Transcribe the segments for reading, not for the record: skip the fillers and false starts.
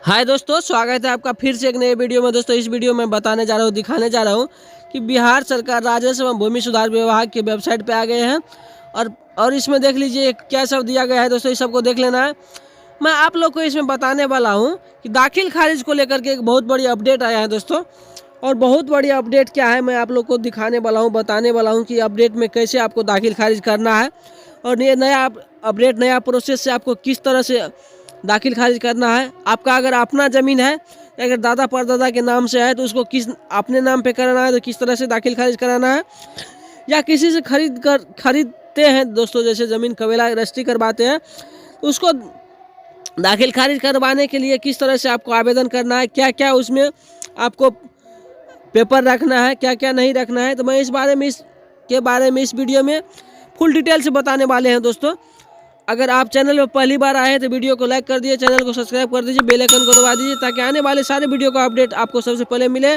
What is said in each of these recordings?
हाय दोस्तों, स्वागत है आपका फिर से एक नए वीडियो में। दोस्तों, इस वीडियो में बताने जा रहा हूँ, दिखाने जा रहा हूँ कि बिहार सरकार राजस्व एवं भूमि सुधार विभाग की वेबसाइट पे आ गए हैं। और इसमें देख लीजिए क्या सब दिया गया है। दोस्तों, इस सबको देख लेना है। मैं आप लोग को इसमें बताने वाला हूँ कि दाखिल खारिज को लेकर के एक बहुत बड़ी अपडेट आया है दोस्तों। और बहुत बड़ी अपडेट क्या है, मैं आप लोग को दिखाने वाला हूँ, बताने वाला हूँ कि अपडेट में कैसे आपको दाखिल खारिज करना है। और ये नया अपडेट, नया प्रोसेस से आपको किस तरह से दाखिल खारिज करना है। आपका अगर अपना ज़मीन है, अगर दादा परदादा के नाम से है तो उसको किस अपने नाम पे कराना है, तो किस तरह से दाखिल खारिज कराना है। या किसी से खरीदते हैं दोस्तों, जैसे ज़मीन कबीला रजिस्ट्री करवाते हैं, तो उसको दाखिल खारिज करवाने के लिए किस तरह से आपको आवेदन करना है, क्या क्या उसमें आपको पेपर रखना है, क्या क्या नहीं रखना है। तो मैं इस बारे में इस वीडियो में फुल डिटेल से बताने वाले हैं दोस्तों। अगर आप चैनल में पहली बार आए हैं तो वीडियो को लाइक कर दीजिए, चैनल को सब्सक्राइब कर दीजिए, बेल आइकन को दबा दीजिए ताकि आने वाले सारे वीडियो का अपडेट आपको सबसे पहले मिले।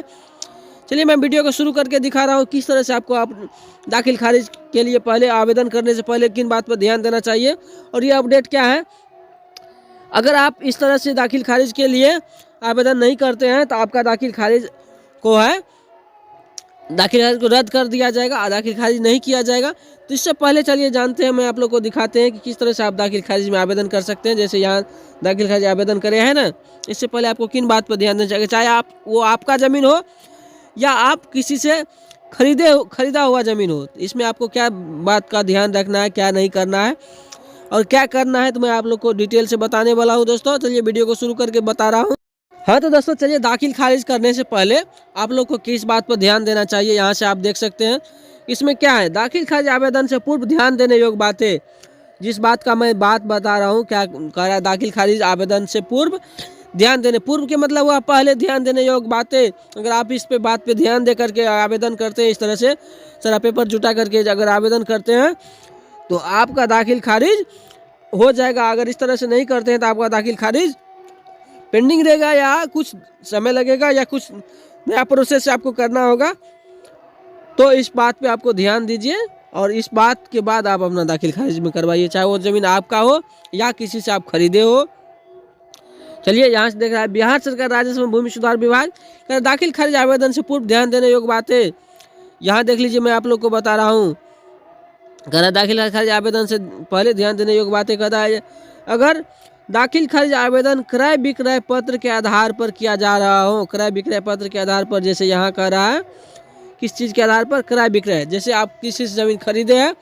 चलिए मैं वीडियो को शुरू करके दिखा रहा हूँ किस तरह से आपको आप दाखिल खारिज के लिए पहले आवेदन करने से पहले किन बात पर ध्यान देना चाहिए और ये अपडेट क्या है। अगर आप इस तरह से दाखिल खारिज के लिए आवेदन नहीं करते हैं तो आपका दाखिल खारिज को रद्द कर दिया जाएगा, दाखिल खारिज नहीं किया जाएगा। तो इससे पहले चलिए जानते हैं, मैं आप लोग को दिखाते हैं कि किस तरह से आप दाखिल खारिज में आवेदन कर सकते हैं। जैसे यहाँ दाखिल खारिज आवेदन करे हैं ना, इससे पहले आपको किन बात पर ध्यान देना चाहिए। चाहे वो आपका ज़मीन हो या आप किसी से खरीदा हुआ ज़मीन हो, इसमें आपको क्या बात का ध्यान रखना है, क्या नहीं करना है और क्या करना है, तो मैं आप लोग को डिटेल से बताने वाला हूँ दोस्तों। चलिए वीडियो को शुरू करके बता रहा हूँ। हाँ तो दोस्तों, चलिए दाखिल खारिज करने से पहले आप लोग को किस बात पर ध्यान देना चाहिए, यहाँ से आप देख सकते हैं। इसमें क्या है, दाखिल खारिज आवेदन से पूर्व ध्यान देने योग्य बातें। जिस बात का मैं बात बता रहा हूँ, क्या कह रहा है, दाखिल खारिज आवेदन से पूर्व ध्यान देने, पूर्व के मतलब हुआ पहले ध्यान देने योग्य बातें। अगर आप इस पे बात पे ध्यान दे करके आवेदन करते हैं, इस तरह से सारा पेपर जुटा करके अगर आवेदन करते हैं तो आपका दाखिल खारिज हो जाएगा। अगर इस तरह से नहीं करते हैं तो आपका दाखिल खारिज पेंडिंग रहेगा या कुछ समय लगेगा या कुछ नया प्रोसेस आपको करना होगा। तो इस बात पे आपको ध्यान दीजिए और इस बात के बाद आप अपना दाखिल खारिज में करवाइए, चाहे वो ज़मीन आपका हो या किसी से आप खरीदे हो। चलिए यहाँ से देख रहा है, बिहार सरकार राजस्व एवं भूमि सुधार विभाग का दाखिल खारिज आवेदन से पूर्व ध्यान देने योग्य बातें। यहाँ देख लीजिए, मैं आप लोग को बता रहा हूँ। कह रहा दाखिल खारिज आवेदन से पहले ध्यान देने योग्य बातें कहता है। अगर दाखिल खारिज आवेदन क्रय विक्रय पत्र के आधार पर किया जा रहा हो, क्रय विक्रय पत्र के आधार पर, जैसे यहाँ कह रहा है किस चीज़ के आधार पर, क्रय विक्रय, जैसे आप किसी से ज़मीन खरीदे हैं,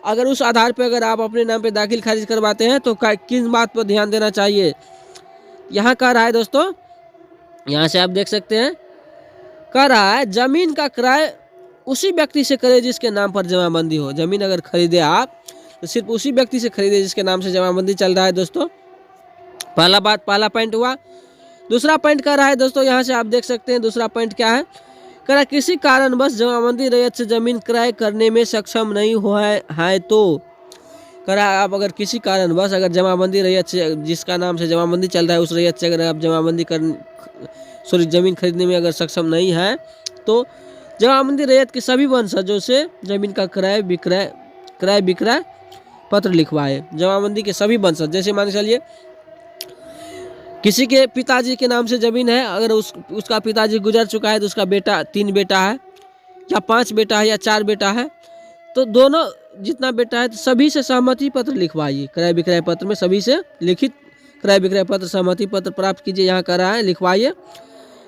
अगर उस आधार पर अगर आप अपने नाम पे दाखिल खारिज करवाते हैं तो किन बात पर ध्यान देना चाहिए, यहाँ कह रहा है दोस्तों। यहाँ से आप देख सकते हैं, कह रहा है ज़मीन का क्रय उसी व्यक्ति से करें जिसके नाम पर जमाबंदी हो। ज़मीन अगर खरीदे आप तो सिर्फ उसी व्यक्ति से खरीदे जिसके नाम से जमाबंदी चल रहा है दोस्तों। पहला पॉइंट हुआ। दूसरा पॉइंट कह रहा है दोस्तों, यहाँ से आप देख सकते हैं दूसरा पॉइंट क्या है। कह रहा किसी कारणवश जमाबंदी रैयत से जमीन क्रय करने में सक्षम नहीं हुआ है तो, कह रहा आप अगर किसी कारणवश अगर जमाबंदी रैयत से, जिसका नाम से जमाबंदी चल रहा है उस रैयत से अगर आप ज़मीन खरीदने में अगर सक्षम नहीं है तो जमाबंदी रैयत के सभी वंशजों से जमीन का क्रय विक्रय पत्र लिखवाए। जमाबंदी के सभी वंशज, जैसे मान के चलिए किसी के पिताजी के नाम से ज़मीन है, अगर उसका पिताजी गुजर चुका है तो उसका बेटा, 3 बेटा है या 5 बेटा है या 4 बेटा है, तो दोनों जितना बेटा है तो सभी से सहमति पत्र लिखवाइए। क्रय विक्रय पत्र में सभी से लिखित क्रय विक्रय पत्र सहमति पत्र प्राप्त कीजिए, यहाँ कर रहा है लिखवाइए,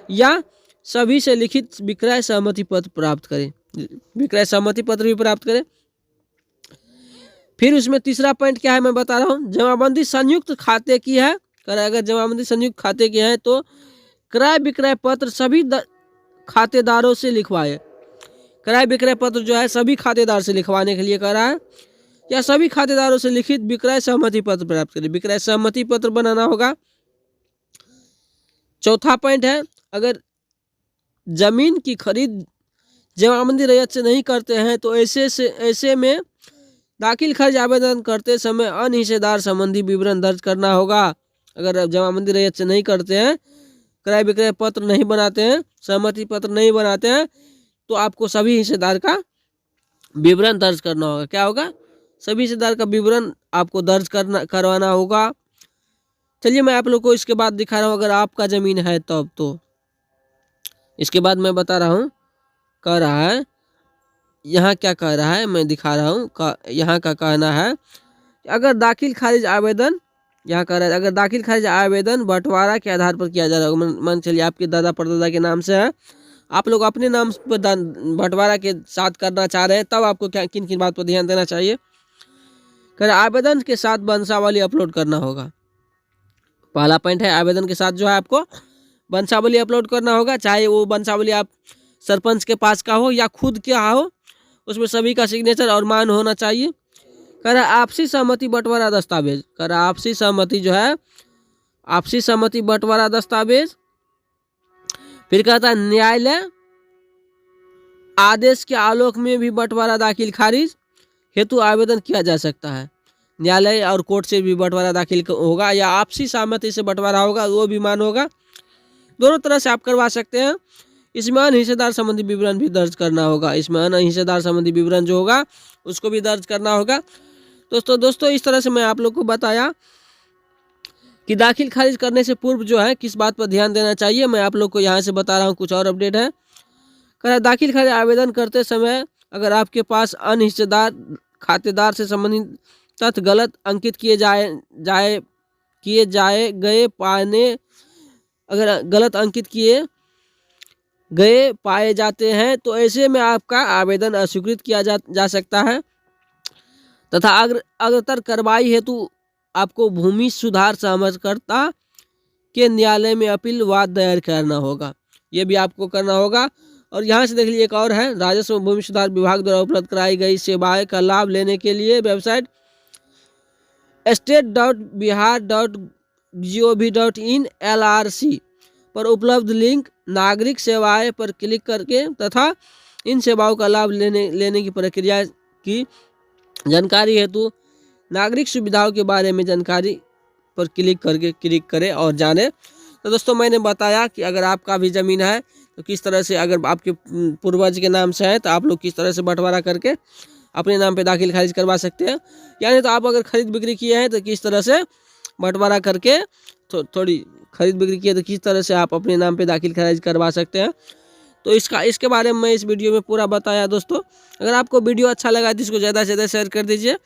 या सभी से लिखित विक्रय सहमति पत्र प्राप्त करें, विक्रय सहमति पत्र भी प्राप्त करें। फिर उसमें तीसरा पॉइंट क्या है मैं बता रहा हूँ, जमाबंदी संयुक्त खाते की है। अगर जमाबंदी संयुक्त खाते की है तो क्रय विक्रय पत्र सभी खातेदारों से लिखवाए। क्रय विक्रय पत्र जो है सभी खातेदार से लिखवाने के लिए कह रहा है, या सभी खातेदारों से लिखित विक्रय सहमति पत्र प्राप्त करें, विक्रय सहमति पत्र बनाना होगा। चौथा पॉइंट है, अगर जमीन की खरीद जमाबंदी रैयत से नहीं करते हैं तो ऐसे में दाखिल खारिज आवेदन करते समय अन्य हिस्सेदार संबंधी विवरण दर्ज करना होगा। अगर जमाबंदी रैयत से नहीं करते हैं, क्रय विक्रय पत्र नहीं बनाते हैं, सहमति पत्र नहीं बनाते हैं, तो आपको सभी हिस्सेदार का विवरण दर्ज करना होगा। क्या होगा, सभी हिस्सेदार का विवरण आपको दर्ज करवाना होगा। चलिए मैं आप लोग को इसके बाद दिखा रहा हूँ, अगर आपका ज़मीन है तब तो इसके बाद मैं बता रहा हूँ कह रहा है यहाँ क्या कह रहा है, मैं दिखा रहा हूँ। यहाँ का कहना है अगर दाखिल खारिज आवेदन, यहाँ कह रहा है अगर दाखिल खारिज आवेदन बंटवारा के आधार पर किया जा रहा होगा, मान चलिए आपके दादा परदादा के नाम से है, आप लोग अपने नाम पर बंटवारा के साथ करना चाह रहे हैं, तब आपको क्या किन किन बात पर ध्यान देना चाहिए। कह रहे आवेदन के साथ वंशावली अपलोड करना होगा। पहला पॉइंट है आवेदन के साथ जो है आपको वंशावली अपलोड करना होगा, चाहे वो वंशावली आप सरपंच के पास का हो या खुद क्या हो, उसमें सभी का सिग्नेचर और मान होना चाहिए। कह रहा आपसी सहमति बंटवारा दस्तावेज, कह रहा आपसी सहमति जो है आपसी सहमति बंटवारा दस्तावेज। फिर कहता है न्यायालय आदेश के आलोक में भी बंटवारा दाखिल खारिज हेतु आवेदन किया जा सकता है। न्यायालय और कोर्ट से भी बंटवारा दाखिल होगा या आपसी सहमति से बंटवारा होगा, वो भी मान होगा, दोनों तरह से आप करवा सकते हैं। इसमें अन्य हिस्सेदार संबंधी विवरण भी दर्ज करना होगा, इसमें अन्य हिस्सेदार संबंधी विवरण जो होगा उसको भी दर्ज करना होगा। दोस्तों इस तरह से मैं आप लोग को बताया कि दाखिल खारिज करने से पूर्व जो है किस बात पर ध्यान देना चाहिए। मैं आप लोग को यहाँ से बता रहा हूँ, कुछ और अपडेट है। कह रहा दाखिल खारिज आवेदन करते समय अगर आपके पास अन्य हिस्सेदार खातेदार से संबंधित तथ्य गलत अंकित किए गए अगर गलत अंकित किए गए पाए जाते हैं तो ऐसे में आपका आवेदन अस्वीकृत किया जा सकता है तथा अग्रतर कार्रवाई हेतु आपको भूमि सुधार समझकर्ता के न्यायालय में अपील वाद दायर करना होगा, ये भी आपको करना होगा। और यहाँ से देख लीजिए एक और है, राजस्व भूमि सुधार विभाग द्वारा उपलब्ध कराई गई सेवाएं का लाभ लेने के लिए वेबसाइट state.bihar.gov.in LRC पर उपलब्ध लिंक नागरिक सेवाएं पर क्लिक करके तथा इन सेवाओं का लाभ लेने की प्रक्रिया की जानकारी हेतु नागरिक सुविधाओं के बारे में जानकारी पर क्लिक करें और जानें। तो दोस्तों मैंने बताया कि अगर आपका भी ज़मीन है तो किस तरह से, अगर आपके पूर्वज के नाम से है तो आप लोग किस तरह से बंटवारा करके अपने नाम पे दाखिल खारिज करवा सकते हैं, यानी तो आप अगर खरीद बिक्री किए हैं तो किस तरह से बंटवारा करके थोड़ी खरीद बिक्री किए तो किस तरह से आप अपने नाम पे दाखिल खारिज करवा सकते हैं। तो इसके बारे में मैं इस वीडियो में पूरा बताया। दोस्तों अगर आपको वीडियो अच्छा लगा तो इसको ज़्यादा से ज़्यादा शेयर कर दीजिए।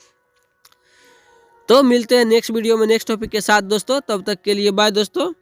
तो मिलते हैं नेक्स्ट वीडियो में नेक्स्ट टॉपिक के साथ दोस्तों, तब तक के लिए बाय दोस्तों।